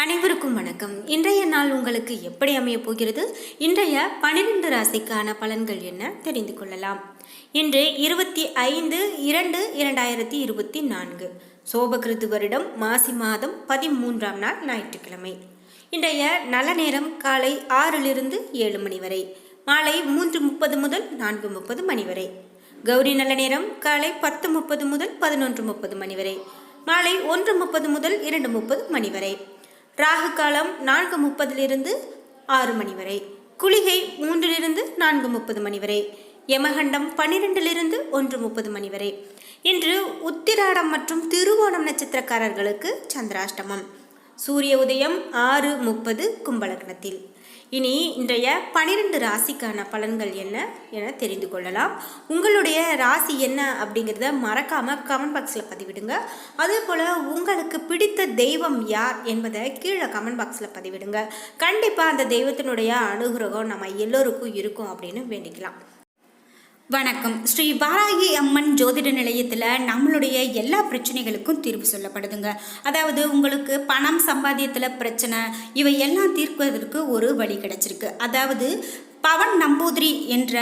அனைவருக்கும் வணக்கம். இன்றைய நாள் உங்களுக்கு எப்படி அமைய போகிறது? இன்றைய 12 ராசிக்கான பலன்கள் என்ன தெரிந்து கொள்ளலாம். இன்று 25/2/2024 சோபகிருது வருடம் மாசி மாதம் 13ஆம் நாள் ஞாயிற்றுக்கிழமை. இன்றைய நல்ல நேரம் காலை 6 to 7 மணி வரை, மாலை 3:30 முதல் 4:30 மணி வரை. கௌரி நல்ல நேரம் காலை 10:30 முதல் 11:30 மணி வரை, மாலை 1:30 முதல் 2:30 மணி வரை. ராகு காலம் 4:30 6 மணி வரை, குளிகை 3 to 4:30 மணி வரை, யமகண்டம் 12 to 1:30 மணி வரை. இன்று உத்திராடம் மற்றும் திருவோணம் நட்சத்திரக்காரர்களுக்கு சந்திராஷ்டமம். சூரிய உதயம் 6:30 கும்பலக்னத்தில். இனி இன்றைய 12 ராசிக்கான பலன்கள் என்ன என தெரிந்து கொள்ளலாம். உங்களுடைய ராசி என்ன அப்படிங்கிறத மறக்காம கமெண்ட் பாக்ஸில் பதிவிடுங்க. அதே போல் உங்களுக்கு பிடித்த தெய்வம் யார் என்பதை கீழே கமெண்ட் பாக்ஸில் பதிவிடுங்க. கண்டிப்பாக அந்த தெய்வத்தினுடைய அனுகிரகம் நம்ம எல்லோருக்கும் இருக்கும் அப்படின்னு வேண்டிக்கலாம். வணக்கம். ஸ்ரீ வாராகி அம்மன் ஜோதிட நிலையத்தில் நம்மளுடைய எல்லா பிரச்சனைகளுக்கும் தீர்வு சொல்லப்படுதுங்க. அதாவது உங்களுக்கு பணம் சம்பாத்தியத்தில் பிரச்சனை, இவை எல்லாம் தீர்ப்பதற்கு ஒரு வழி கிடைச்சிருக்கு. அதாவது பவன் நம்பூதிரி என்ற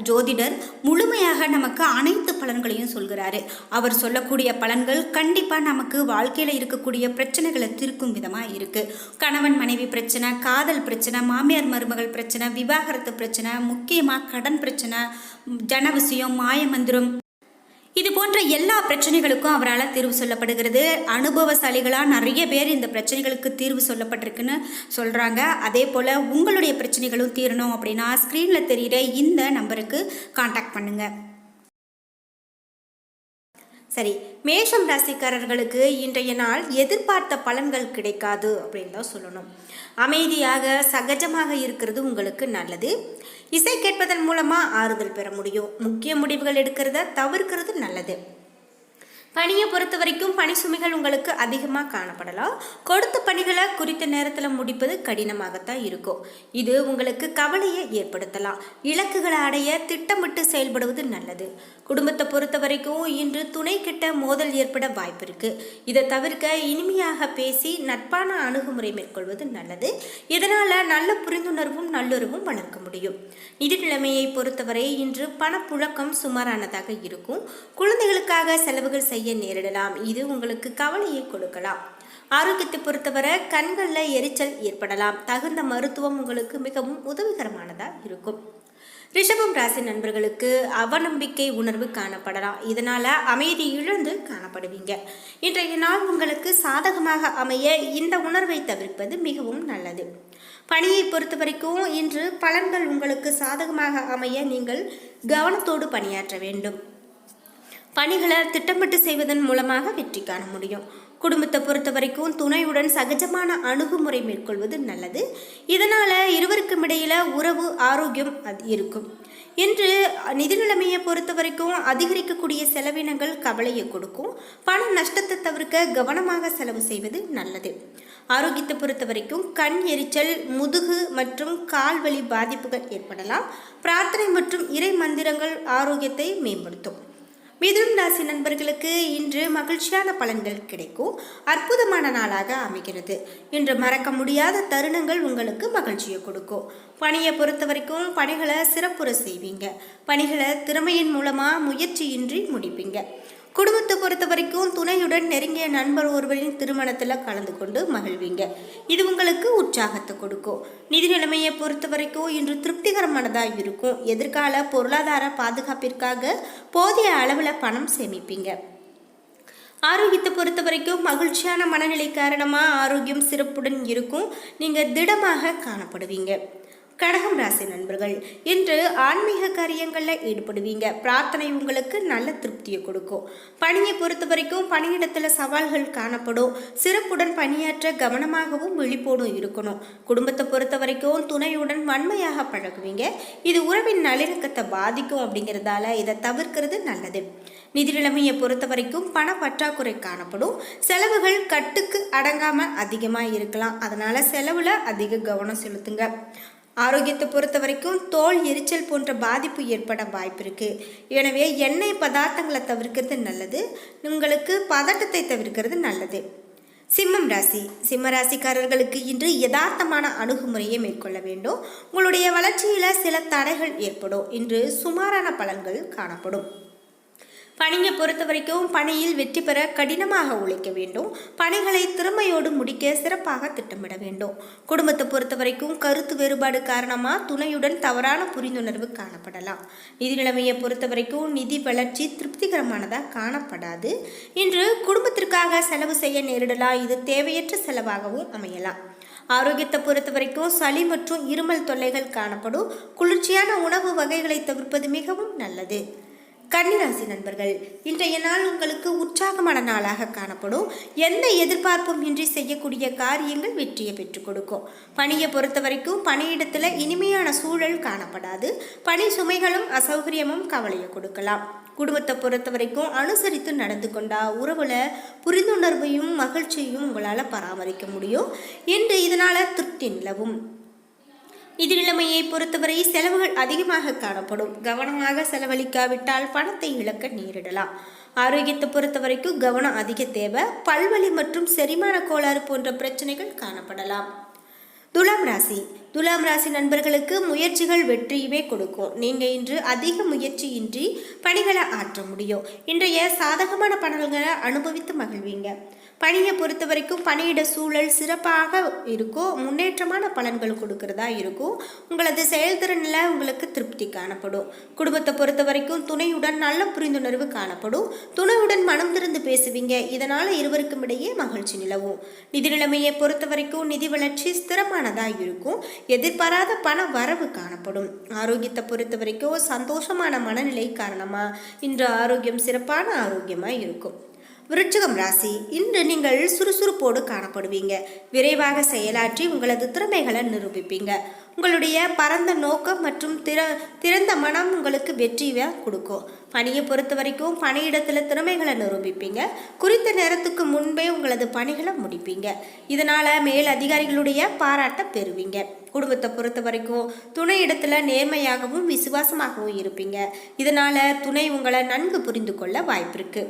ஜோதிடர் முழுமையாக நமக்கு அனைத்து பலன்களையும் சொல்கிறாரு. அவர் சொல்லக்கூடிய பலன்கள் கண்டிப்பாக நமக்கு வாழ்க்கையில் இருக்கக்கூடிய பிரச்சனைகளை தீர்க்கும் விதமாக இருக்குது. கணவன் மனைவி பிரச்சனை, காதல் பிரச்சனை, மாமியார் மருமகள் பிரச்சனை, விவாகரத்து பிரச்சனை, முக்கியமாக கடன் பிரச்சனை, ஜன விஷயம், மாயமந்திரம், இது போன்ற எல்லா பிரச்சனைகளுக்கும் அவரால் தீர்வு சொல்லப்படுகிறது. அனுபவசாலிகளாக நிறைய பேர் இந்த பிரச்சனைகளுக்கு தீர்வு சொல்லப்பட்டிருக்குன்னு சொல்கிறாங்க. அதே போல் உங்களுடைய பிரச்சனைகளும் தீரணும் அப்படின்னா ஸ்க்ரீனில் தெரிகிற இந்த நம்பருக்கு காண்டாக்ட் பண்ணுங்கள். சரி, மேஷம் ராசிக்காரர்களுக்கு இன்றைய நாள் எதிர்பார்த்த பலன்கள் கிடைக்காது அப்படின்னு தான் சொல்லணும். அமைதியாக சகஜமாக இருக்கிறது உங்களுக்கு நல்லது. இசை கேட்பதன் மூலமாக ஆறுதல் பெற முடியும். முக்கிய முடிவுகள் எடுக்கிறத தவிர்க்கிறது நல்லது. பணியை பொறுத்த வரைக்கும் பணி சுமைகள் உங்களுக்கு அதிகமாக காணப்படலாம். கொடுத்த பணிகளை குறித்த நேரத்தில் முடிப்பது கடினமாகத்தான் இருக்கும். இது உங்களுக்கு கவலையை ஏற்படுத்தலாம். இலக்குகளை அடைய திட்டமிட்டு செயல்படுவது நல்லது. குடும்பத்தை பொறுத்த வரைக்கும் இன்று துணை கிட்ட மோதல் ஏற்பட வாய்ப்பு இருக்கு. இதை தவிர்க்க இனிமையாக பேசி நட்பான அணுகுமுறை மேற்கொள்வது நல்லது. இதனால நல்ல புரிந்துணர்வும் நல்லுறவும் வளர்க்க முடியும். நிதி நிலைமையை பொறுத்தவரை இன்று பணப்புழக்கம் சுமாரானதாக இருக்கும். குழந்தைகளுக்காக செலவுகள் செய்ய நேரிடலாம். இது உங்களுக்கு கவலையை கொடுக்கலாம். ஆரோக்கியத்தை பொறுத்தவரை கண்களில் எரிச்சல் ஏற்படலாம். தகுந்த மருத்துவம் உங்களுக்கு மிகவும் உதவிகரமானதாக இருக்கும். ரிஷபம் ராசி நண்பர்களுக்கு அவநம்பிக்கை உணர்வு காணப்படலாம். இதனால அமைதி இழந்து காணப்படுவீங்க. இன்றைய நாள் உங்களுக்கு சாதகமாக அமைய இந்த உணர்வை தவிர்ப்பது மிகவும் நல்லது. பணியை பொறுத்த வரைக்கும் இன்று பலன்கள் உங்களுக்கு சாதகமாக அமைய நீங்கள் கவனத்தோடு பணியாற்ற வேண்டும். பணிகளை திட்டமிட்டு செய்வதன் மூலமாக வெற்றி காண முடியும். குடும்பத்தை பொறுத்த வரைக்கும் துணையுடன் சகஜமான அணுகுமுறை மேற்கொள்வது நல்லது. இதனால் இருவருக்கும் இடையில உறவு ஆரோக்கியம் இருக்கும். இன்று நிதி நிலைமையை பொறுத்த வரைக்கும் அதிகரிக்கக்கூடிய செலவினங்கள் கவலையை கொடுக்கும். பண நஷ்டத்தை தவிர்க்க கவனமாக செலவு செய்வது நல்லது. ஆரோக்கியத்தை பொறுத்த வரைக்கும் கண் எரிச்சல், முதுகு மற்றும் கால்வலி பாதிப்புகள் ஏற்படலாம். பிரார்த்தனை மற்றும் இறை மந்திரங்கள் ஆரோக்கியத்தை மேம்படுத்தும். மிதுனம் ராசி நண்பர்களுக்கு இன்று மகிழ்ச்சியான பலன்கள் கிடைக்கும். அற்புதமான நாளாக அமைகிறது. இன்று மறக்க முடியாத தருணங்கள் உங்களுக்கு மகிழ்ச்சியை கொடுக்கும். பணியை பொறுத்த வரைக்கும் பணிகளை சிறப்புற செய்வீங்க. பணிகளை திறமையின் மூலமாக முயற்சியின்றி முடிப்பீங்க. குடும்பத்தை பொறுத்த வரைக்கும் துணையுடன் நெருங்கிய நண்பர் ஒருவரின் திருமணத்தில் கலந்து கொண்டு மகிழ்வீங்க. இது உங்களுக்கு உற்சாகத்தை கொடுக்கும். நிதி நிலைமையை பொறுத்த வரைக்கும் இன்று திருப்திகரமானதாக இருக்கும். எதிர்கால பொருளாதார பாதுகாப்பிற்காக போதிய அளவில் பணம் சேமிப்பீங்க. ஆரோக்கியத்தை பொறுத்த வரைக்கும் மகிழ்ச்சியான மனநிலை காரணமாக ஆரோக்கியம் சிறப்புடன் இருக்கும். நீங்கள் திடமாக காணப்படுவீங்க. கடகம் ராசி நண்பர்கள் இன்று ஆன்மீக காரியங்களில் ஈடுபடுவீங்க. பிரார்த்தனை உங்களுக்கு நல்ல திருப்தியை கொடுக்கும். பணியை பொறுத்த வரைக்கும் பணியிடத்தில் சவால்கள் காணப்படும். சிறப்புடன் பணியாற்ற கவனமாகவும் விழிப்போடும் இருக்கணும். குடும்பத்தை பொறுத்த வரைக்கும் துணையுடன் வன்மையாக பழகுவீங்க. இது உறவின் நல்லிணக்கத்தை பாதிக்கும். அப்படிங்கிறதால இதை தவிர்க்கிறது நல்லது. நிதி நிலைமையை பொறுத்த வரைக்கும் பண பற்றாக்குறை காணப்படும். செலவுகள் கட்டுக்கு அடங்காமல் அதிகமாக இருக்கலாம். அதனால செலவில் அதிக கவனம் செலுத்துங்க. ஆரோக்கியத்தை பொறுத்த வரைக்கும் தோல் எரிச்சல் போன்ற பாதிப்பு ஏற்பட வாய்ப்பு இருக்குது. எனவே எண்ணெய் பதார்த்தங்களை தவிர்க்கிறது நல்லது. உங்களுக்கு பதட்டத்தை தவிர்க்கிறது நல்லது. சிம்மம் ராசி. சிம்ம ராசிக்காரர்களுக்கு இன்று யதார்த்தமான அணுகுமுறையை மேற்கொள்ள வேண்டும். உங்களுடைய வளர்ச்சியில சில தடைகள் ஏற்படும். இன்று சுமாரான பலன்கள் காணப்படும். பணியை பொறுத்த வரைக்கும் பணியில் வெற்றி பெற கடினமாக உழைக்க வேண்டும். பணிகளை திறமையோடு முடிக்க சிறப்பாக திட்டமிட வேண்டும். குடும்பத்தை பொறுத்த வரைக்கும் கருத்து வேறுபாடு காரணமாக துணையுடன் தவறான புரிந்துணர்வு காணப்படலாம். நிதி நிலைமையை பொறுத்த வரைக்கும் நிதி வளர்ச்சி திருப்திகரமானதாக காணப்படாது. இன்று குடும்பத்திற்காக செலவு செய்ய நேரிடலாம். இது தேவையற்ற செலவாகவும் அமையலாம். ஆரோக்கியத்தை பொறுத்த வரைக்கும் சளி மற்றும் இருமல் தொல்லைகள் காணப்படும். குளிர்ச்சியான உணவு வகைகளை தவிர்ப்பது மிகவும் நல்லது. கன்னிராசி நண்பர்கள், இன்றைய நாள் உங்களுக்கு உற்சாகமான நாளாக காணப்படும். எந்த எதிர்பார்ப்பும் இன்றி செய்யக்கூடிய காரியங்கள் வெற்றியை பெற்றுக் கொடுக்கும். பணியை பொறுத்த வரைக்கும் பணியிடத்தில் இனிமையான சூழல் காணப்படாது. பணி சுமைகளும் அசௌகரியமும் கவலையை கொடுக்கலாம். குடும்பத்தை பொறுத்த வரைக்கும் அனுசரித்து நடந்து கொண்டா உறவுல புரிந்துணர்வையும் மகிழ்ச்சியையும் உங்களால் பராமரிக்க முடியும். இன்று இதனால திருப்தி நிலவும். நிதி நிலைமையை பொறுத்தவரை செலவுகள் அதிகமாக காணப்படும். கவனமாக செலவழிக்காவிட்டால் பணத்தை இழக்க நேரிடலாம். ஆரோக்கியத்தை பொறுத்த வரைக்கும் கவனம் அதிக தேவை. பல்வலி மற்றும் செரிமான கோளாறு போன்ற பிரச்சனைகள் காணப்படலாம். துலாம் ராசி. துலாம் ராசி நண்பர்களுக்கு முயற்சிகள் வெற்றியுமே கொடுக்கும். நீங்கள் இன்று அதிக முயற்சியின்றி பணிகளை ஆற்ற முடியும். இன்றைய சாதகமான பலன்களை அனுபவித்து மகிழ்வீங்க. பணியை பொறுத்த வரைக்கும் பணியிட சூழல் சிறப்பாக இருக்கும். முன்னேற்றமான பலன்கள் கொடுக்கறதா இருக்கும். உங்களது செயல்திறனில் உங்களுக்கு திருப்தி காணப்படும். குடும்பத்தை பொறுத்த வரைக்கும் துணையுடன் நல்ல புரிந்துணர்வு காணப்படும். துணையுடன் மனம் திறந்து பேசுவீங்க. இதனால் இருவருக்கும் இடையே மகிழ்ச்சி நிலவும். நிதி நிலைமையை பொறுத்த வரைக்கும் நிதி வளர்ச்சி ஸ்திரமானதாக இருக்கும். எதிர்பாராத பண வரவு காணப்படும். ஆரோக்கியத்தை பொறுத்த வரைக்கும் சந்தோஷமான மனநிலை காரணமாக இன்று ஆரோக்கியம் சிறப்பான ஆரோக்கியமாக இருக்கும். விருச்சிகம் ராசி. இன்று நீங்கள் சுறுசுறுப்போடு காணப்படுவீங்க. விரைவாக செயலாற்றி உங்களது திறமைகளை நிரூபிப்பீங்க. உங்களுடைய பரந்த நோக்கம் மற்றும் திறந்த மனம் உங்களுக்கு வெற்றியை கொடுக்கும். பணியை பொறுத்த வரைக்கும் பணியிடத்தில் திறமைகளை நிரூபிப்பீங்க. குறித்த நேரத்துக்கு முன்பே உங்களது பணிகளை முடிப்பீங்க. இதனால் மேல் அதிகாரிகளுடைய பாராட்ட பெறுவீங்க. குடும்பத்தை பொறுத்த வரைக்கும் துணை இடத்துல நேர்மையாகவும் விசுவாசமாகவும் இருப்பீங்க. இதனால் துணை உங்களை நன்கு புரிந்து கொள்ள வாய்ப்பு இருக்கு.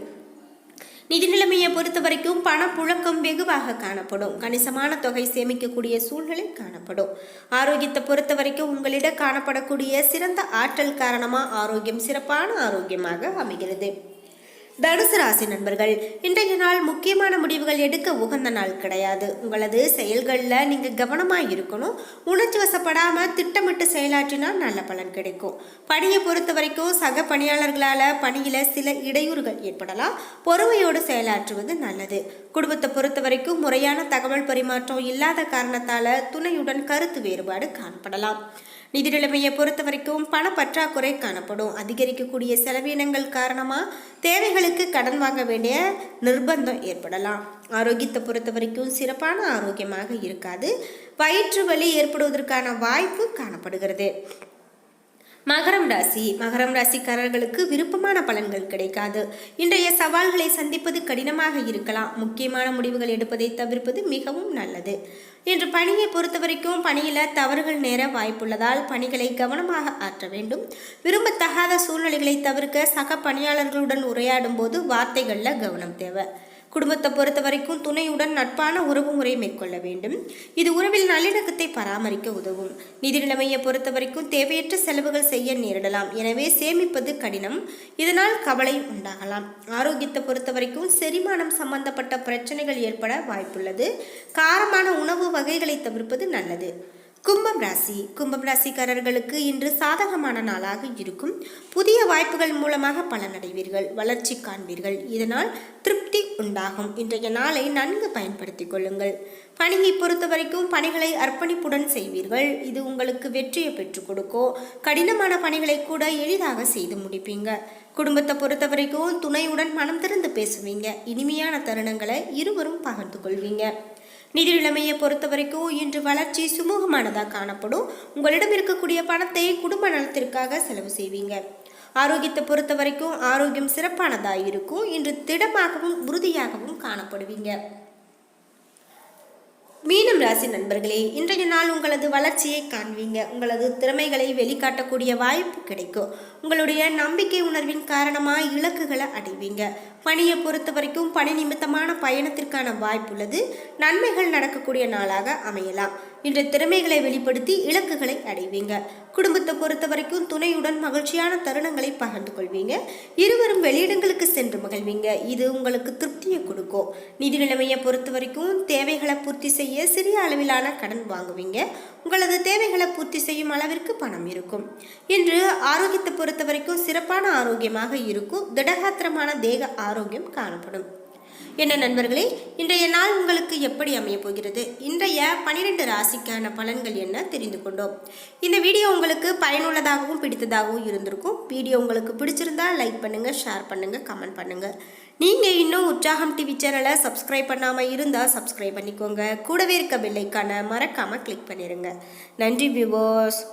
நிதி நிலைமையை பொறுத்த வரைக்கும் பணப்புழக்கம் வெகுவாக காணப்படும். கணிசமான தொகை சேமிக்கக்கூடிய சூழ்நிலை காணப்படும். ஆரோக்கியத்தை பொறுத்த வரைக்கும் உங்களிடம் காணப்படக்கூடிய சிறந்த ஆற்றல் காரணமாக ஆரோக்கியம் சிறப்பான ஆரோக்கியமாக அமைகிறது. தனுசு ராசி நண்பர்கள், இன்றைய நாள் முக்கியமான முடிவுகள் எடுக்க உகந்த நாள் கிடையாது. உங்களது செயல்களில் நீங்கள் கவனமாக இருக்கணும். உணர்ச்சி வசப்படாமல் திட்டமிட்டு செயலாற்றினால் நல்ல பலன் கிடைக்கும். பணியை பொறுத்த வரைக்கும் சக பணியாளர்களால் பணியில் சில இடையூறுகள் ஏற்படலாம். பொறுமையோடு செயலாற்றுவது நல்லது. குடும்பத்தை பொறுத்த வரைக்கும் முறையான தகவல் பரிமாற்றம் இல்லாத காரணத்தால் துணையுடன் கருத்து வேறுபாடு காணப்படலாம். நிதி நிலைமையை பொறுத்த வரைக்கும் பண பற்றாக்குறை காணப்படும். அதிகரிக்கக்கூடிய செலவினங்கள் காரணமாக தேவைகளுக்கு கடன் வாங்க வேண்டிய நிர்பந்தம் ஏற்படலாம். ஆரோக்கியத்தை பொறுத்த வரைக்கும் சிறப்பான ஆரோக்கியமாக இருக்காது. வயிற்று வலி ஏற்படுவதற்கான வாய்ப்பு காணப்படுகிறது. மகரம் ராசி. மகரம் ராசிக்காரர்களுக்கு விருப்பமான பலன்கள் கிடைக்காது. இன்றைய சவால்களை சந்திப்பது கடினமாக இருக்கலாம். முக்கியமான முடிவுகள் எடுப்பதை தவிர்ப்பது மிகவும் நல்லது. இன்று பணியை பொறுத்த வரைக்கும் பணியில் தவறுகள் நேர வாய்ப்புள்ளதால் பணிகளை கவனமாக ஆற்ற வேண்டும். விரும்பத்தகாத சூழ்நிலைகளை தவிர்க்க சக பணியாளர்களுடன் உரையாடும் போது வார்த்தைகளில் கவனம் தேவை. குடும்பத்தை பொறுத்த வரைக்கும் துணையுடன் நட்பான உறவு முறை மேற்கொள்ள வேண்டும். இது உறவில் நல்லிணக்கத்தை பராமரிக்க உதவும். நிதி நிலைமையை பொறுத்த வரைக்கும் தேவையற்ற செலவுகள் செய்ய நேரிடலாம். எனவே சேமிப்பது கடினம். இதனால் கவலை உண்டாகலாம். ஆரோக்கியத்தை பொறுத்த வரைக்கும் செரிமானம் சம்பந்தப்பட்ட பிரச்சனைகள் ஏற்பட வாய்ப்புள்ளது. காரமான உணவு வகைகளை தவிர்ப்பது நல்லது. கும்பம் ராசி. கும்பம் ராசிக்காரர்களுக்கு இன்று சாதகமான நாளாக இருக்கும். புதிய வாய்ப்புகள் மூலமாக பலனடைவீர்கள். வளர்ச்சி காண்பீர்கள். இதனால் திருப்தி உண்டாகும். இன்றைய நாளை நன்கு பயன்படுத்திக் கொள்ளுங்கள். பணியை பொறுத்த வரைக்கும் பணிகளை அர்ப்பணிப்புடன் செய்வீர்கள். இது உங்களுக்கு வெற்றியை பெற்றுக் கொடுக்கும். கடினமான பணிகளை கூட எளிதாக செய்து முடிப்பீங்க. குடும்பத்தை பொறுத்த வரைக்கும் துணையுடன் மனம் திறந்து பேசுவீங்க. இனிமையான தருணங்களை இருவரும் பகிர்ந்து கொள்வீங்க. நிதி நிலைமையை பொறுத்த வரைக்கும் இன்று வளர்ச்சி சுமூகமானதாக காணப்படும். உங்களிடம் இருக்கக்கூடிய பணத்தை குடும்ப நலத்திற்காக செலவு செய்வீங்க. ஆரோக்கியத்தை பொறுத்த வரைக்கும் ஆரோக்கியம் சிறப்பானதாக இருக்கும். இன்று திடமாகவும் உறுதியாகவும் காணப்படுவீங்க. மீனம் ராசி நண்பர்களே, இன்றைய நாள் உங்களது வளர்ச்சியை காண்பீங்க. உங்களது திறமைகளை வெளிக்காட்டக்கூடிய வாய்ப்பு கிடைக்கும். உங்களுடைய நம்பிக்கை உணர்வின் காரணமாக இலக்குகளை அடைவீங்க. பணியை பொறுத்த வரைக்கும் பணி நிமித்தமான பயணத்திற்கான வாய்ப்புள்ளது. நன்மைகள் நடக்கக்கூடிய நாளாக அமையலாம். இன்று திறமைகளை வெளிப்படுத்தி இலக்குகளை அடைவீங்க. குடும்பத்தை பொறுத்த வரைக்கும் துணையுடன் மகிழ்ச்சியான தருணங்களை பகிர்ந்து கொள்வீங்க. இருவரும் வெளியிடங்களுக்கு சென்று மகிழ்வீங்க. இது உங்களுக்கு திருப்தியை கொடுக்கும். நிதி நிலைமையை பொறுத்த வரைக்கும் தேவைகளை பூர்த்தி செய்ய சிறிய அளவிலான கடன் வாங்குவீங்க. உங்களது தேவைகளை பூர்த்தி செய்யும் அளவிற்கு பணம் இருக்கும். இன்று ஆரோக்கியத்தை பொறுத்த வரைக்கும் சிறப்பான ஆரோக்கியமாக இருக்கும். திடகாத்திரமான தேக ஆரோக்கியம் காணப்படும். என்ன நண்பர்களே, இன்றைய நாள் உங்களுக்கு எப்படி அமைய போகிறது? இன்றைய 12 ராசிக்கான பலன்கள் என்ன தெரிந்து கொண்டோம். இந்த வீடியோ உங்களுக்கு பயனுள்ளதாகவும் பிடித்ததாகவும் இருந்திருக்கும். வீடியோ உங்களுக்கு பிடிச்சிருந்தா லைக் பண்ணுங்க, ஷேர் பண்ணுங்க, கமெண்ட் பண்ணுங்க. நீங்கள் இன்னும் உற்சாகம் டிவி சேனலை சப்ஸ்கிரைப் பண்ணாமல் இருந்தால் சப்ஸ்கிரைப் பண்ணிக்கோங்க. கூடவே இருக்க பெல் ஐகானை மறக்காமல் கிளிக் பண்ணிடுங்க. நன்றி வியூவர்ஸ்.